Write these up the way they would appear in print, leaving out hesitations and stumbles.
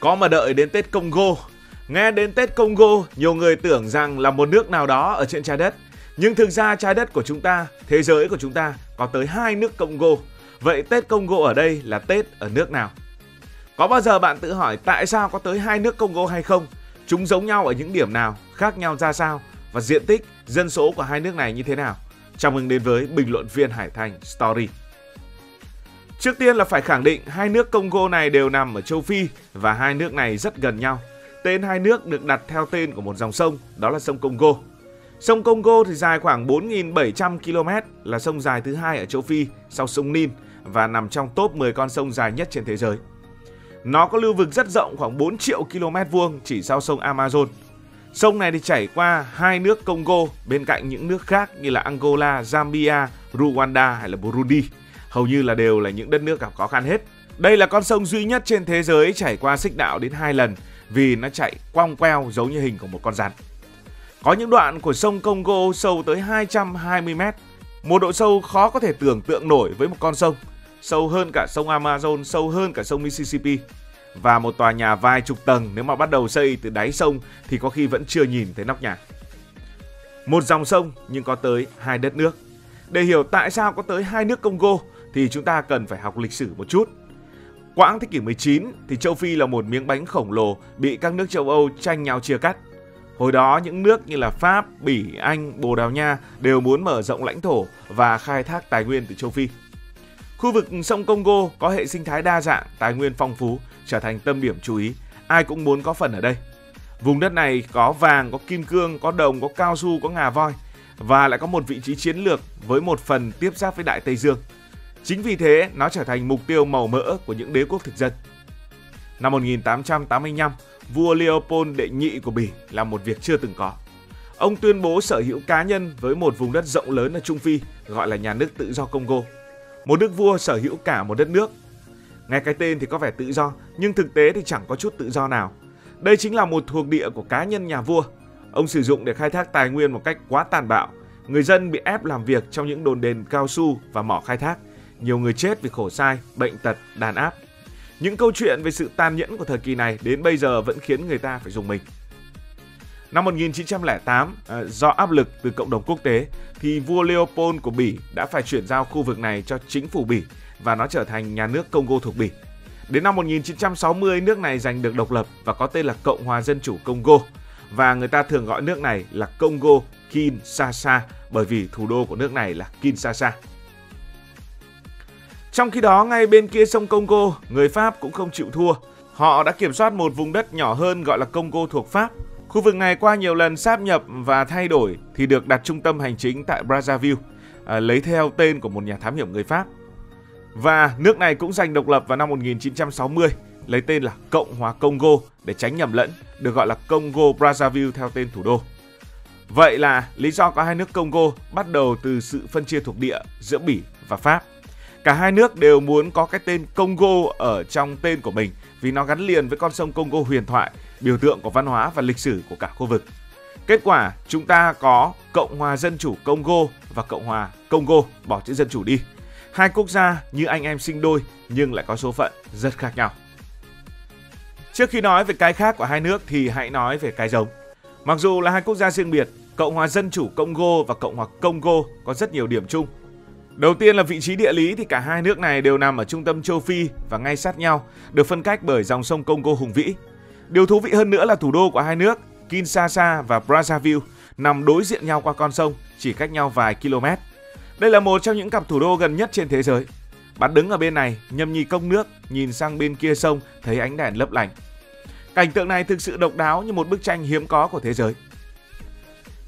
Có mà đợi đến Tết Congo. Nghe đến Tết Congo, nhiều người tưởng rằng là một nước nào đó ở trên trái đất. Nhưng thực ra trái đất của chúng ta, thế giới của chúng ta có tới 2 nước Congo. Vậy Tết Congo ở đây là Tết ở nước nào? Có bao giờ bạn tự hỏi tại sao có tới 2 nước Congo hay không? Chúng giống nhau ở những điểm nào, khác nhau ra sao? Và diện tích, dân số của hai nước này như thế nào? Chào mừng đến với bình luận viên Hải Thành Story. Trước tiên là phải khẳng định hai nước Congo này đều nằm ở châu Phi và hai nước này rất gần nhau. Tên hai nước được đặt theo tên của một dòng sông, đó là sông Congo. Sông Congo thì dài khoảng 4.700 km, là sông dài thứ hai ở châu Phi sau sông Nin và nằm trong top 10 con sông dài nhất trên thế giới. Nó có lưu vực rất rộng khoảng 4 triệu km vuông chỉ sau sông Amazon. Sông này thì chảy qua hai nước Congo bên cạnh những nước khác như là Angola, Zambia, Rwanda hay là Burundi. Hầu như là đều là những đất nước gặp khó khăn hết. Đây là con sông duy nhất trên thế giới chảy qua xích đạo đến 2 lần vì nó chạy quong queo giống như hình của một con rắn. Có những đoạn của sông Congo sâu tới 220 m, một độ sâu khó có thể tưởng tượng nổi với một con sông. Sâu hơn cả sông Amazon, sâu hơn cả sông Mississippi. Và một tòa nhà vài chục tầng nếu mà bắt đầu xây từ đáy sông thì có khi vẫn chưa nhìn thấy nóc nhà. Một dòng sông nhưng có tới hai đất nước. Để hiểu tại sao có tới hai nước Congo thì chúng ta cần phải học lịch sử một chút. Quãng thế kỷ 19 thì châu Phi là một miếng bánh khổng lồ bị các nước châu Âu tranh nhau chia cắt. Hồi đó những nước như là Pháp, Bỉ, Anh, Bồ Đào Nha đều muốn mở rộng lãnh thổ và khai thác tài nguyên từ châu Phi. Khu vực sông Congo có hệ sinh thái đa dạng, tài nguyên phong phú, trở thành tâm điểm chú ý. Ai cũng muốn có phần ở đây. Vùng đất này có vàng, có kim cương, có đồng, có cao su, có ngà voi và lại có một vị trí chiến lược với một phần tiếp giáp với Đại Tây Dương. Chính vì thế nó trở thành mục tiêu màu mỡ của những đế quốc thực dân. Năm 1885, vua Leopold đệ nhị của Bỉ làm một việc chưa từng có. Ông tuyên bố sở hữu cá nhân với một vùng đất rộng lớn ở Trung Phi gọi là nhà nước tự do Congo. Một nước vua sở hữu cả một đất nước. Nghe cái tên thì có vẻ tự do, nhưng thực tế thì chẳng có chút tự do nào. Đây chính là một thuộc địa của cá nhân nhà vua. Ông sử dụng để khai thác tài nguyên một cách quá tàn bạo. Người dân bị ép làm việc trong những đồn đền cao su và mỏ khai thác. Nhiều người chết vì khổ sai, bệnh tật, đàn áp. Những câu chuyện về sự tàn nhẫn của thời kỳ này đến bây giờ vẫn khiến người ta phải rùng mình. Năm 1908, do áp lực từ cộng đồng quốc tế, thì vua Leopold của Bỉ đã phải chuyển giao khu vực này cho chính phủ Bỉ và nó trở thành nhà nước Congo thuộc Bỉ. Đến năm 1960, nước này giành được độc lập và có tên là Cộng hòa Dân chủ Congo. Và người ta thường gọi nước này là Congo Kinshasa bởi vì thủ đô của nước này là Kinshasa. Trong khi đó, ngay bên kia sông Congo, người Pháp cũng không chịu thua. Họ đã kiểm soát một vùng đất nhỏ hơn gọi là Congo thuộc Pháp. Khu vực này qua nhiều lần sáp nhập và thay đổi thì được đặt trung tâm hành chính tại Brazzaville, lấy theo tên của một nhà thám hiểm người Pháp. Và nước này cũng giành độc lập vào năm 1960, lấy tên là Cộng hòa Congo để tránh nhầm lẫn, được gọi là Congo Brazzaville theo tên thủ đô. Vậy là lý do có hai nước Congo bắt đầu từ sự phân chia thuộc địa giữa Bỉ và Pháp. Cả hai nước đều muốn có cái tên Congo ở trong tên của mình vì nó gắn liền với con sông Congo huyền thoại, biểu tượng của văn hóa và lịch sử của cả khu vực. Kết quả, chúng ta có Cộng hòa Dân chủ Congo và Cộng hòa Congo, bỏ chữ dân chủ đi. Hai quốc gia như anh em sinh đôi nhưng lại có số phận rất khác nhau. Trước khi nói về cái khác của hai nước thì hãy nói về cái giống. Mặc dù là hai quốc gia riêng biệt, Cộng hòa Dân chủ Congo và Cộng hòa Congo có rất nhiều điểm chung. Đầu tiên là vị trí địa lý thì cả hai nước này đều nằm ở trung tâm châu Phi và ngay sát nhau, được phân cách bởi dòng sông Congo hùng vĩ. Điều thú vị hơn nữa là thủ đô của hai nước, Kinshasa và Brazzaville, nằm đối diện nhau qua con sông, chỉ cách nhau vài km. Đây là một trong những cặp thủ đô gần nhất trên thế giới. Bạn đứng ở bên này, nhâm nhi cốc nước, nhìn sang bên kia sông, thấy ánh đèn lấp lánh. Cảnh tượng này thực sự độc đáo như một bức tranh hiếm có của thế giới.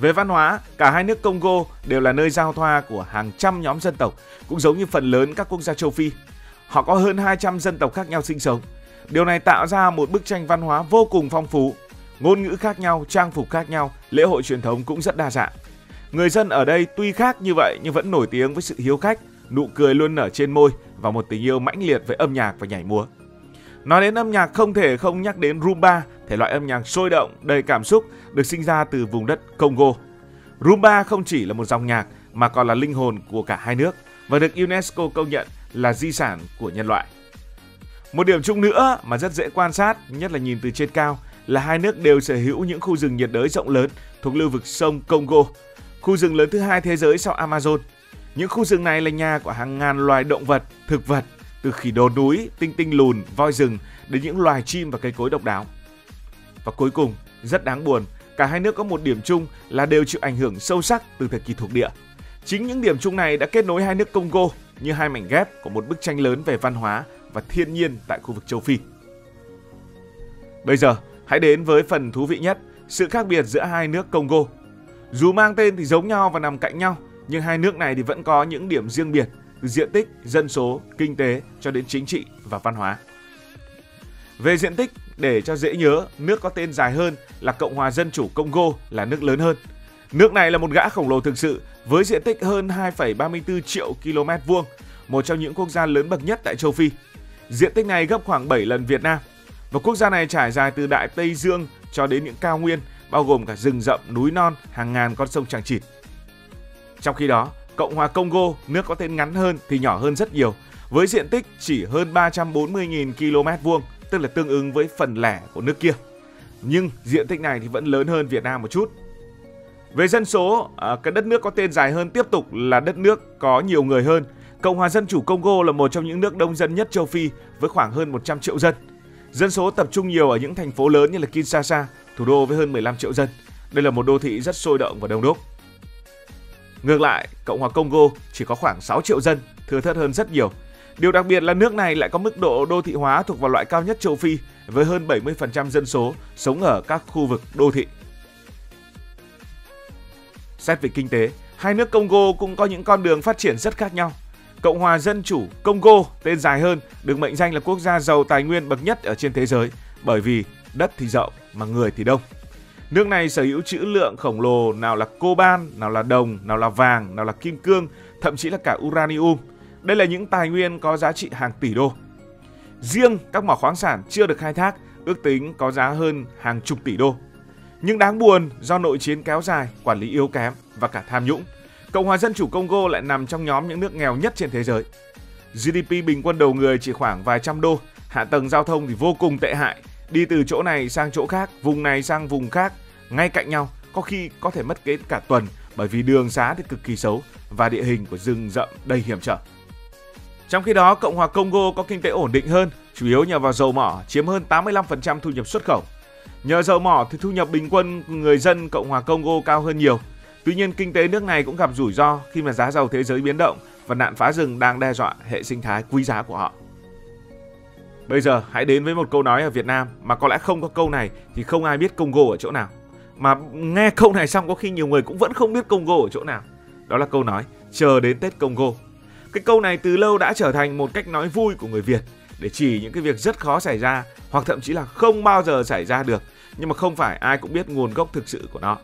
Về văn hóa, cả hai nước Congo đều là nơi giao thoa của hàng trăm nhóm dân tộc, cũng giống như phần lớn các quốc gia châu Phi. Họ có hơn 200 dân tộc khác nhau sinh sống. Điều này tạo ra một bức tranh văn hóa vô cùng phong phú. Ngôn ngữ khác nhau, trang phục khác nhau, lễ hội truyền thống cũng rất đa dạng. Người dân ở đây tuy khác như vậy nhưng vẫn nổi tiếng với sự hiếu khách, nụ cười luôn nở trên môi và một tình yêu mãnh liệt với âm nhạc và nhảy múa. Nói đến âm nhạc không thể không nhắc đến Rumba, thể loại âm nhạc sôi động, đầy cảm xúc được sinh ra từ vùng đất Congo. Rumba không chỉ là một dòng nhạc mà còn là linh hồn của cả hai nước và được UNESCO công nhận là di sản của nhân loại. Một điểm chung nữa mà rất dễ quan sát, nhất là nhìn từ trên cao, là hai nước đều sở hữu những khu rừng nhiệt đới rộng lớn thuộc lưu vực sông Congo, khu rừng lớn thứ hai thế giới sau Amazon. Những khu rừng này là nhà của hàng ngàn loài động vật, thực vật, từ khỉ đồi núi, tinh tinh lùn, voi rừng đến những loài chim và cây cối độc đáo. Và cuối cùng, rất đáng buồn, cả hai nước có một điểm chung là đều chịu ảnh hưởng sâu sắc từ thời kỳ thuộc địa. Chính những điểm chung này đã kết nối hai nước Congo như hai mảnh ghép của một bức tranh lớn về văn hóa và thiên nhiên tại khu vực châu Phi. Bây giờ, hãy đến với phần thú vị nhất, sự khác biệt giữa hai nước Congo. Dù mang tên thì giống nhau và nằm cạnh nhau, nhưng hai nước này thì vẫn có những điểm riêng biệt, từ diện tích, dân số, kinh tế cho đến chính trị và văn hóa. Về diện tích, để cho dễ nhớ, nước có tên dài hơn là Cộng hòa Dân chủ Congo là nước lớn hơn. Nước này là một gã khổng lồ thực sự với diện tích hơn 2,34 triệu km vuông, một trong những quốc gia lớn bậc nhất tại châu Phi. Diện tích này gấp khoảng 7 lần Việt Nam. Và quốc gia này trải dài từ Đại Tây Dương cho đến những cao nguyên, bao gồm cả rừng rậm, núi non, hàng ngàn con sông chằng chịt. Trong khi đó, Cộng hòa Congo, nước có tên ngắn hơn thì nhỏ hơn rất nhiều, với diện tích chỉ hơn 340.000 km vuông, tức là tương ứng với phần lẻ của nước kia. Nhưng diện tích này thì vẫn lớn hơn Việt Nam một chút. Về dân số, cái đất nước có tên dài hơn tiếp tục là đất nước có nhiều người hơn. Cộng hòa Dân chủ Congo là một trong những nước đông dân nhất châu Phi với khoảng hơn 100 triệu dân. Dân số tập trung nhiều ở những thành phố lớn như là Kinshasa, thủ đô với hơn 15 triệu dân. Đây là một đô thị rất sôi động và đông đúc. Ngược lại, Cộng hòa Congo chỉ có khoảng 6 triệu dân, thưa thớt hơn rất nhiều. Điều đặc biệt là nước này lại có mức độ đô thị hóa thuộc vào loại cao nhất châu Phi với hơn 70% dân số sống ở các khu vực đô thị. Xét về kinh tế, hai nước Congo cũng có những con đường phát triển rất khác nhau. Cộng hòa Dân chủ Congo, tên dài hơn, được mệnh danh là quốc gia giàu tài nguyên bậc nhất ở trên thế giới bởi vì đất thì rộng mà người thì đông. Nước này sở hữu trữ lượng khổng lồ, nào là coban, nào là đồng, nào là vàng, nào là kim cương, thậm chí là cả uranium. Đây là những tài nguyên có giá trị hàng tỷ đô. Riêng các mỏ khoáng sản chưa được khai thác ước tính có giá hơn hàng chục tỷ đô. Nhưng đáng buồn, do nội chiến kéo dài, quản lý yếu kém và cả tham nhũng, Cộng hòa Dân chủ Congo lại nằm trong nhóm những nước nghèo nhất trên thế giới. GDP bình quân đầu người chỉ khoảng vài trăm đô, hạ tầng giao thông thì vô cùng tệ hại, đi từ chỗ này sang chỗ khác, vùng này sang vùng khác, ngay cạnh nhau, có khi có thể mất đến cả tuần bởi vì đường xá thì cực kỳ xấu và địa hình của rừng rậm đầy hiểm trở. Trong khi đó, Cộng hòa Congo có kinh tế ổn định hơn, chủ yếu nhờ vào dầu mỏ, chiếm hơn 85% thu nhập xuất khẩu. Nhờ dầu mỏ thì thu nhập bình quân người dân Cộng hòa Congo cao hơn nhiều. Tuy nhiên, kinh tế nước này cũng gặp rủi ro khi mà giá dầu thế giới biến động và nạn phá rừng đang đe dọa hệ sinh thái quý giá của họ. Bây giờ hãy đến với một câu nói ở Việt Nam mà có lẽ không có câu này thì không ai biết Congo ở chỗ nào. Mà nghe câu này xong có khi nhiều người cũng vẫn không biết Congo ở chỗ nào. Đó là câu nói chờ đến Tết Congo. Cái câu này từ lâu đã trở thành một cách nói vui của người Việt để chỉ những cái việc rất khó xảy ra hoặc thậm chí là không bao giờ xảy ra được, nhưng mà không phải ai cũng biết nguồn gốc thực sự của nó.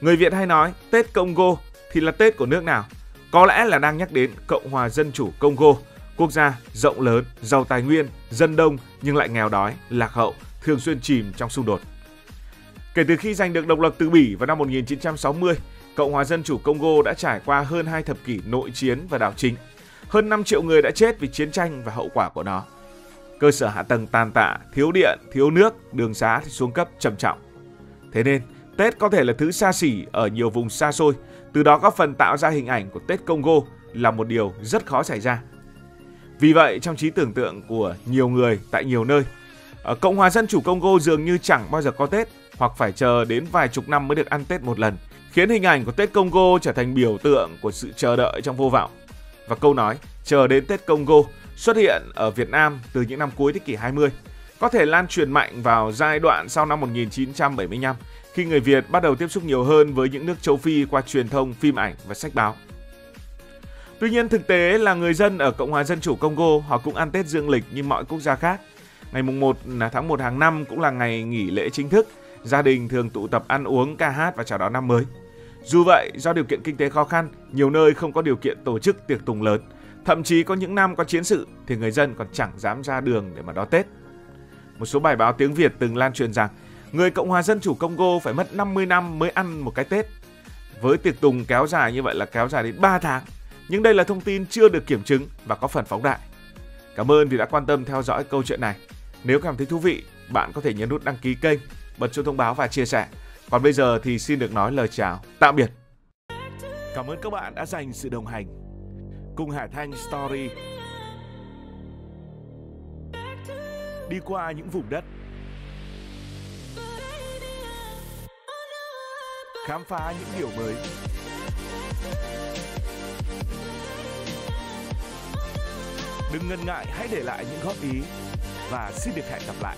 Người Việt hay nói Tết Congo thì là Tết của nước nào? Có lẽ là đang nhắc đến Cộng hòa Dân chủ Congo, quốc gia rộng lớn, giàu tài nguyên, dân đông nhưng lại nghèo đói, lạc hậu, thường xuyên chìm trong xung đột. Kể từ khi giành được độc lập từ Bỉ vào năm 1960, Cộng hòa Dân chủ Congo đã trải qua hơn 2 thập kỷ nội chiến và đảo chính. Hơn 5 triệu người đã chết vì chiến tranh và hậu quả của nó. Cơ sở hạ tầng tàn tạ, thiếu điện, thiếu nước, đường xá thì xuống cấp trầm trọng. Thế nên, Tết có thể là thứ xa xỉ ở nhiều vùng xa xôi, từ đó góp phần tạo ra hình ảnh của Tết Congo là một điều rất khó xảy ra. Vì vậy, trong trí tưởng tượng của nhiều người tại nhiều nơi, Cộng hòa Dân chủ Congo dường như chẳng bao giờ có Tết hoặc phải chờ đến vài chục năm mới được ăn Tết một lần, khiến hình ảnh của Tết Congo trở thành biểu tượng của sự chờ đợi trong vô vọng. Và câu nói chờ đến Tết Congo xuất hiện ở Việt Nam từ những năm cuối thế kỷ 20, có thể lan truyền mạnh vào giai đoạn sau năm 1975, khi người Việt bắt đầu tiếp xúc nhiều hơn với những nước châu Phi qua truyền thông, phim ảnh và sách báo. Tuy nhiên, thực tế là người dân ở Cộng hòa Dân chủ Congo họ cũng ăn Tết dương lịch như mọi quốc gia khác. Ngày 1 tháng 1 hàng năm cũng là ngày nghỉ lễ chính thức, gia đình thường tụ tập ăn uống, ca hát và chào đón năm mới. Dù vậy, do điều kiện kinh tế khó khăn, nhiều nơi không có điều kiện tổ chức tiệc tùng lớn. Thậm chí có những năm có chiến sự thì người dân còn chẳng dám ra đường để mà đón Tết. Một số bài báo tiếng Việt từng lan truyền rằng người Cộng hòa Dân chủ Congo phải mất 50 năm mới ăn một cái Tết. Với tiệc tùng kéo dài như vậy là kéo dài đến 3 tháng. Nhưng đây là thông tin chưa được kiểm chứng và có phần phóng đại. Cảm ơn vì đã quan tâm theo dõi câu chuyện này. Nếu cảm thấy thú vị, bạn có thể nhấn nút đăng ký kênh, bật chuông thông báo và chia sẻ. Còn bây giờ thì xin được nói lời chào, tạm biệt. Cảm ơn các bạn đã dành sự đồng hành cùng Hải Thanh Story. Đi qua những vùng đất, khám phá những điều mới. Đừng ngần ngại, hãy để lại những góp ý và xin được hẹn gặp lại.